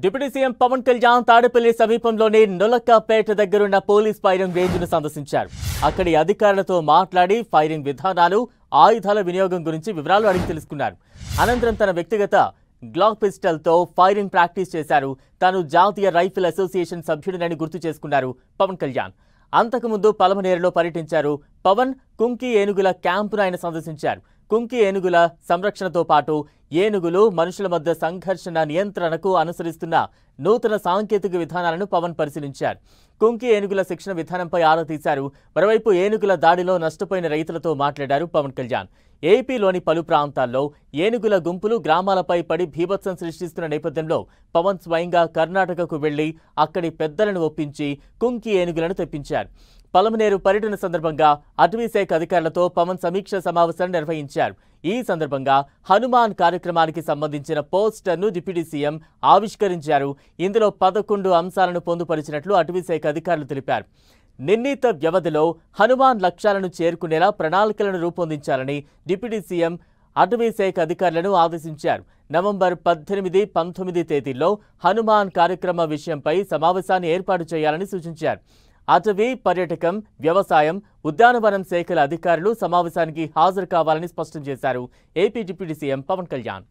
Deputy CM Pawan Kalyan Tadepalli సమీపంలోని నొలక్కపేట దగ్గరున్న police firing రేంజ్ను సందర్శించారు. అక్కడి అధికారులతో మాట్లాడి ఫైరింగ్ విధానాలు, ఆయుధాల వినియోగం గురించి వివరాలు అడిగి తెలుసుకున్నారు. అనంతరం తన వ్యక్తిగత గ్లాక్ పిస్టల్తో ఫైరింగ్ ప్రాక్టీస్ చేశారు. తాను జాతీయ రైఫిల్ అసోసియేషన్ సభ్యుడినని గుర్తు చేసుకున్నారు పవన్ కళ్యాణ్. అంతకుముందు పలమనేరులో పర్యటించారు పవన్. కుంకి ఏనుగుల క్యాంపును ఆయన సందర్శించారు. కుంకి ఏనుగుల సంరక్షణతో పాటు ఏనుగులు మనుషుల మధ్య సంఘర్షణ నియంత్రణకు అనుసరిస్తున్న నూతన సాంకేతిక విధానాలను పవన్ పరిశీలించారు. కుంకి ఏనుగుల శిక్షణ విధానంపై ఆరా తీశారు. మరోవైపు ఏనుగుల దాడిలో నష్టపోయిన రైతులతో మాట్లాడారు పవన్ కళ్యాణ్. ఏపీలోని పలు ప్రాంతాల్లో ఏనుగుల గుంపులు గ్రామాలపై పడి బీభత్సం సృష్టిస్తున్న నేపథ్యంలో పవన్ స్వయంగా కర్ణాటకకు వెళ్లి అక్కడి పెద్దలను ఒప్పించి కుంకి ఏనుగులను తెప్పించారు. పలమనేరు పర్యటన సందర్భంగా అటవీ శాఖ అధికారులతో పవన్ సమీక్ష సమావేశాన్ని నిర్వహించారు. ఈ సందర్భంగా హనుమాన్ కార్యక్రమానికి సంబంధించిన పోస్టర్ను డిప్యూటీ సీఎం ఆవిష్కరించారు. ఇందులో 11 అంశాలను పొందుపరిచినట్లు అటవీ శాఖ అధికారులు తెలిపారు. నిర్ణీత వ్యవధిలో హనుమాన్ లక్ష్యాలను చేరుకునేలా ప్రణాళికలను రూపొందించాలని డిప్యూటీ సీఎం అటవీ శాఖ అధికారులను ఆదేశించారు. నవంబర్ 18, 19 తేదీల్లో హనుమాన్ కార్యక్రమ విషయంపై సమావేశాన్ని ఏర్పాటు చేయాలని సూచించారు. అటవీ, పర్యాటకం, వ్యవసాయం, ఉద్యానవనం శాఖల అధికారులు సమావేశానికి హాజరు కావాలని స్పష్టం చేశారు AP deputy CM Pawan Kalyan.